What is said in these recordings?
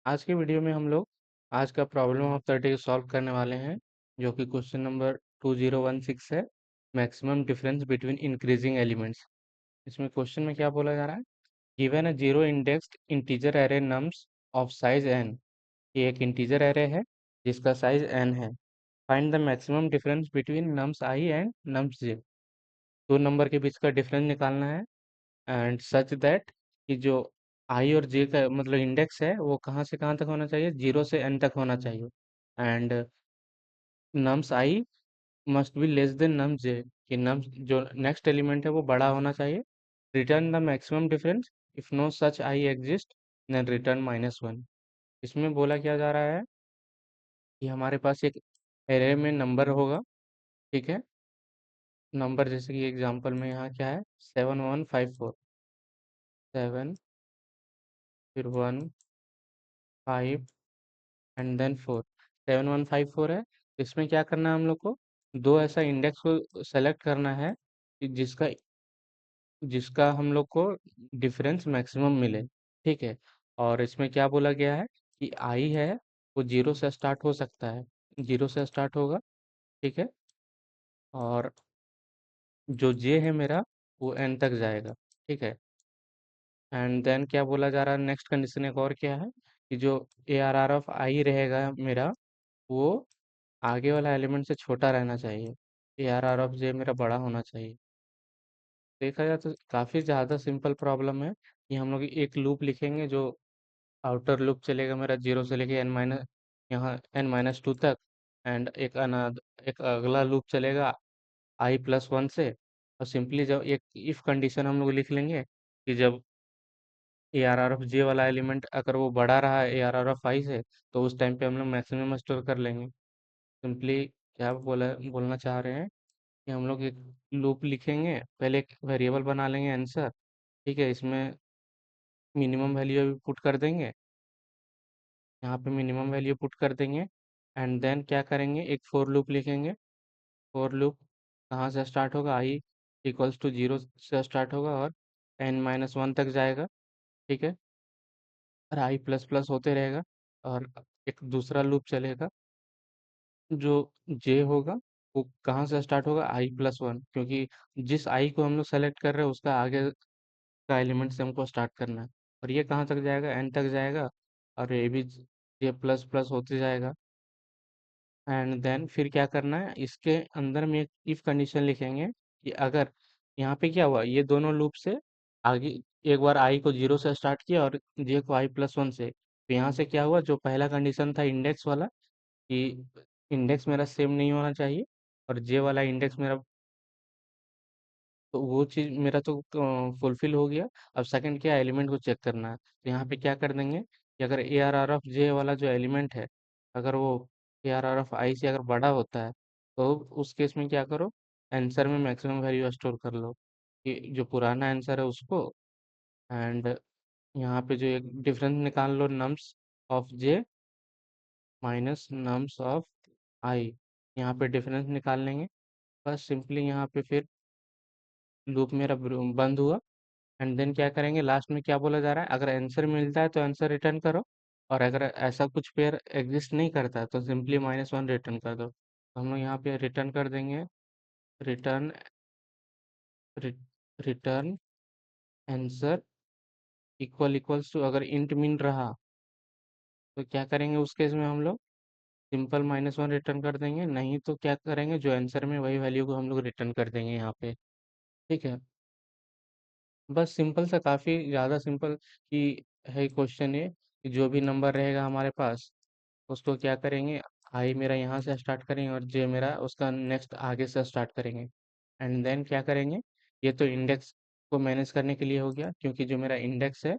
आज के वीडियो में हम लोग आज का प्रॉब्लम ऑफ 30 सॉल्व करने वाले हैं, जो कि क्वेश्चन नंबर 2016 है। Maximum difference between increasing elements. इसमें क्वेश्चन में क्या बोला जा रहा है? Given a zero indexed integer array nums of size n। ये एक इंटीजर एरे है जिसका साइज n है। Find the maximum difference between nums i and nums j। दो नंबर के बीच का डिफरेंस निकालना है, एंड सच दैट कि जो आई और जे का मतलब इंडेक्स है वो कहाँ से कहाँ तक होना चाहिए, 0 से n तक होना चाहिए। And nums i must be less than nums j, कि नम्स जो नेक्स्ट एलिमेंट है वो बड़ा होना चाहिए। Return the maximum difference if no such I exist, then return -1। इसमें बोला क्या जा रहा है कि हमारे पास एक एरे में नंबर होगा। ठीक है, नंबर जैसे कि एग्जांपल में यहाँ क्या है, 7154, 7 फिर 1 5 एंड देन 4, 7154 है। इसमें क्या करना है हम लोग को, दो ऐसा इंडेक्स को सेलेक्ट करना है कि जिसका जिसका हम लोग को डिफरेंस मैक्सिमम मिले। ठीक है, और इसमें क्या बोला गया है कि आई है वो 0 से स्टार्ट हो सकता है, 0 से स्टार्ट होगा। ठीक है, और जो जे है मेरा वो एन तक जाएगा। ठीक है, एंड देन क्या बोला जा रहा है, नेक्स्ट कंडीशन एक और क्या है कि जो ए आर आर ऑफ आई रहेगा मेरा, वो आगे वाला एलिमेंट से छोटा रहना चाहिए। ए आर आर ऑफ जे मेरा बड़ा होना चाहिए। देखा जाए तो काफ़ी ज़्यादा सिंपल प्रॉब्लम है। कि हम लोग एक लूप लिखेंगे जो आउटर लूप चलेगा मेरा 0 से लेके यहाँ n-2 तक। एंड एक अगला लूप चलेगा i+1 से। और सिंपली जब एक इफ कंडीशन हम लोग लिख लेंगे कि जब ए आर आर ऑफ जे वाला एलिमेंट अगर वो बड़ा रहा ए आर आर ऑफ आई से, तो उस टाइम पे हम लोग मैक्सिमम स्टोर कर लेंगे। सिंपली क्या बोलना चाह रहे हैं कि हम लोग एक लूप लिखेंगे, पहले एक वेरिएबल बना लेंगे आंसर। ठीक है, इसमें मिनिमम वैल्यू अभी पुट कर देंगे, यहाँ पे मिनिमम वैल्यू पुट कर देंगे। एंड देन क्या करेंगे, एक फोर लूप लिखेंगे। फोर लूप कहाँ से स्टार्ट होगा, आई इक्वल्स टू 0 से स्टार्ट होगा और n-1 तक जाएगा। ठीक है, और आई प्लस प्लस होते रहेगा। और एक दूसरा लूप चलेगा जो जे होगा, वो कहाँ से स्टार्ट होगा, i+1, क्योंकि जिस आई को हम लोग सेलेक्ट कर रहे हैं उसका आगे का एलिमेंट से हमको स्टार्ट करना है। और ये कहाँ तक जाएगा, एन तक जाएगा। और ये भी जे प्लस प्लस होते जाएगा। एंड देन फिर क्या करना है, इसके अंदर में एक इफ कंडीशन लिखेंगे कि अगर यहाँ पे क्या हुआ, ये दोनों लूप से आगे एक बार आई को 0 से स्टार्ट किया और जे को i+1 से, तो यहाँ से क्या हुआ, जो पहला कंडीशन था इंडेक्स वाला कि इंडेक्स मेरा सेम नहीं होना चाहिए और जे वाला इंडेक्स मेरा, तो वो चीज़ मेरा तो फुलफिल हो गया। अब सेकंड क्या, एलिमेंट को चेक करना है, तो यहाँ पे क्या कर देंगे कि अगर ए आर आर ऑफ जे वाला जो एलिमेंट है, अगर वो ए आर आर ऑफ आई से अगर बड़ा होता है, तो उस केस में क्या करो, आंसर में मैक्सिमम वैल्यू स्टोर कर लो, कि जो पुराना आंसर है उसको। एंड यहाँ पे जो एक डिफरेंस निकाल लो, nums of j minus nums of i, यहाँ पे डिफरेंस निकाल लेंगे। बस सिंपली यहाँ पे फिर लूप मेरा बंद हुआ। एंड देन क्या करेंगे, लास्ट में क्या बोला जा रहा है, अगर आंसर मिलता है तो आंसर रिटर्न करो, और अगर ऐसा कुछ पेयर एग्जिस्ट नहीं करता है, तो सिंपली -1 रिटर्न कर दो। तो हम लोग यहाँ पे रिटर्न कर देंगे, return return answer equals to, अगर इंट मिन रहा तो क्या करेंगे, उस केस में हम लोग सिंपल -1 रिटर्न कर देंगे, नहीं तो क्या करेंगे, जो आंसर में वही वैल्यू को हम लोग रिटर्न कर देंगे यहाँ पे। ठीक है, बस सिंपल सा, काफ़ी ज़्यादा सिंपल कि है क्वेश्चन ये, कि जो भी नंबर रहेगा हमारे पास उसको क्या करेंगे, आई मेरा यहाँ से स्टार्ट करेंगे और जे मेरा उसका नेक्स्ट आगे से स्टार्ट करेंगे। एंड देन क्या करेंगे, ये तो इंडेक्स को मैनेज करने के लिए हो गया, क्योंकि जो मेरा इंडेक्स है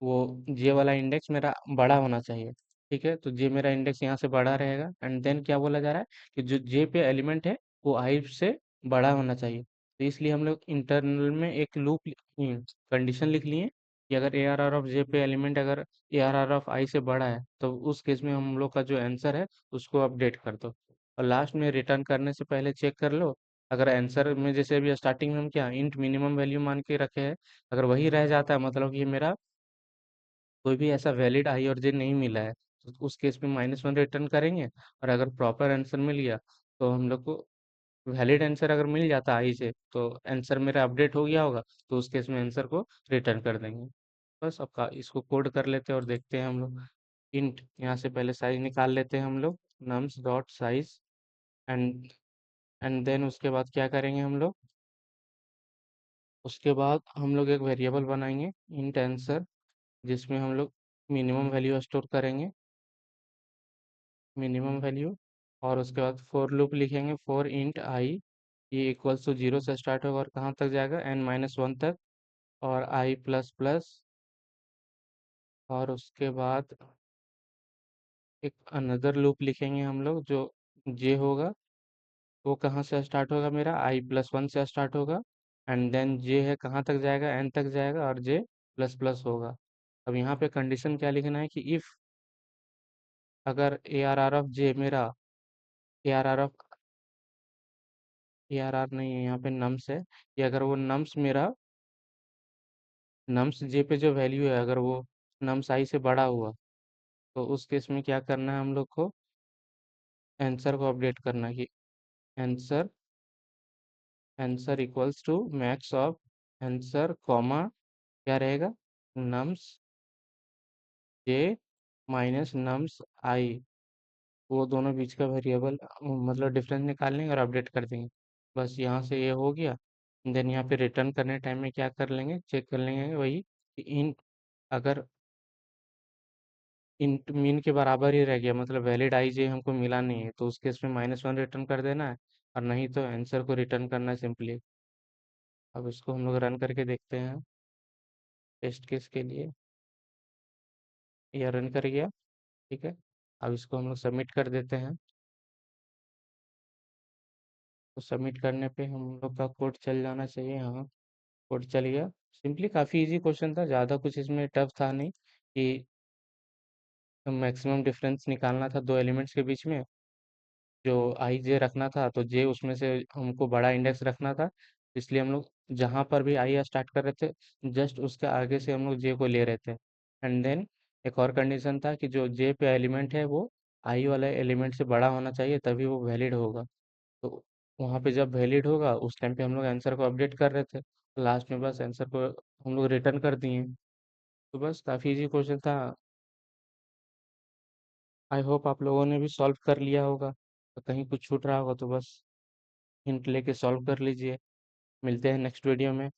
वो जे वाला इंडेक्स मेरा बड़ा होना चाहिए। ठीक है, तो जे मेरा इंडेक्स यहाँ से बड़ा रहेगा। एंड देन क्या बोला जा रहा है कि जो जे पे एलिमेंट है वो आई से बड़ा होना चाहिए, तो इसलिए हम लोग इंटरनल में एक लूप कंडीशन लिख लिए कि अगर ए आर आर ऑफ जे पे एलिमेंट अगर ए आर आर ऑफ आई से बड़ा है, तो उस केस में हम लोग का जो आंसर है उसको अपडेट कर दो। और लास्ट में रिटर्न करने से पहले चेक कर लो, अगर आंसर में जैसे अभी स्टार्टिंग में हम क्या इंट मिनिमम वैल्यू मान के रखे हैं, अगर वही रह जाता है मतलब कि मेरा कोई भी ऐसा वैलिड आई और जे नहीं मिला है, तो उस केस में -1 रिटर्न करेंगे। और अगर प्रॉपर आंसर मिल गया, तो हम लोग को वैलिड आंसर अगर मिल जाता आई से, तो आंसर मेरा अपडेट हो गया होगा, तो उस केस में आंसर को रिटर्न कर देंगे। बस अब इसको कोड कर लेते हैं और देखते हैं हम लोग। इंट यहाँ से पहले साइज निकाल लेते हैं हम लोग, nums dot size. And and then उसके बाद क्या करेंगे हम लोग, उसके बाद हम लोग एक वेरिएबल बनाएंगे इंट आंसर, जिसमें हम लोग मिनिमम वैल्यू स्टोर करेंगे, मिनिमम वैल्यू। और उसके बाद फॉर लूप लिखेंगे, फॉर इंट आई, ये इक्वल्स टू 0 से स्टार्ट होगा और कहाँ तक जाएगा, n-1 तक। और आई प्लस प्लस, और उसके बाद एक अनदर लूप लिखेंगे हम लोग, जो जे होगा, वो कहाँ से स्टार्ट होगा, मेरा i+1 से स्टार्ट होगा। एंड देन जे है कहाँ तक जाएगा, n तक जाएगा और जे प्लस प्लस होगा। अब यहाँ पे कंडीशन क्या लिखना है कि इफ़, अगर ARR ऑफ जे मेरा, ARR ऑफ, ARR नहीं है यहाँ पे, नम्स है, कि अगर वो नम्स मेरा, नम्स जे पे जो वैल्यू है, अगर वो नम्स आई से बड़ा हुआ, तो उस केस में क्या करना है हम लोग को, आंसर को अपडेट करना है कि answer, answer equals to max of answer comma, क्या रहेगा, nums J minus nums I, वो दोनों बीच का वेरिएबल, मतलब डिफरेंस निकाल लेंगे और अपडेट कर देंगे। बस यहाँ से ये हो गया। देन यहाँ पे रिटर्न करने टाइम में क्या कर लेंगे, चेक कर लेंगे वही कि इन, अगर इंट मीन के बराबर ही रह गया, मतलब वैलिड आई जे हमको मिला नहीं है, तो उस केस में -1 रिटर्न कर देना है। और नहीं तो आंसर को रिटर्न करना है सिंपली। अब इसको हम लोग रन करके देखते हैं टेस्ट केस के लिए। यह रन कर गया, ठीक है। अब इसको हम लोग सबमिट कर देते हैं। तो सबमिट करने पे हम लोग का कोड चल जाना चाहिए, हाँ कोड चल गया। सिंपली काफ़ी इजी क्वेश्चन था, ज़्यादा कुछ इसमें टफ था नहीं, कि मैक्सिमम डिफरेंस निकालना था दो एलिमेंट्स के बीच में, जो आई जे रखना था, तो जे उसमें से हमको बड़ा इंडेक्स रखना था। इसलिए हम लोग जहाँ पर भी आई स्टार्ट कर रहे थे, जस्ट उसके आगे से हम लोग जे को ले रहे थे। एंड देन एक और कंडीशन था कि जो जे पे एलिमेंट है वो आई वाले एलिमेंट से बड़ा होना चाहिए, तभी वो वैलिड होगा। तो वहाँ पे जब वैलिड होगा, उस टाइम पे हम लोग आंसर को अपडेट कर रहे थे, लास्ट में बस आंसर को हम लोग रिटर्न कर दिए। तो बस काफ़ी इजी क्वेश्चन था। आई होप आप लोगों ने भी सॉल्व कर लिया होगा, तो कहीं कुछ छूट रहा होगा तो बस हिंट लेके सॉल्व कर लीजिए। मिलते हैं नेक्स्ट वीडियो में।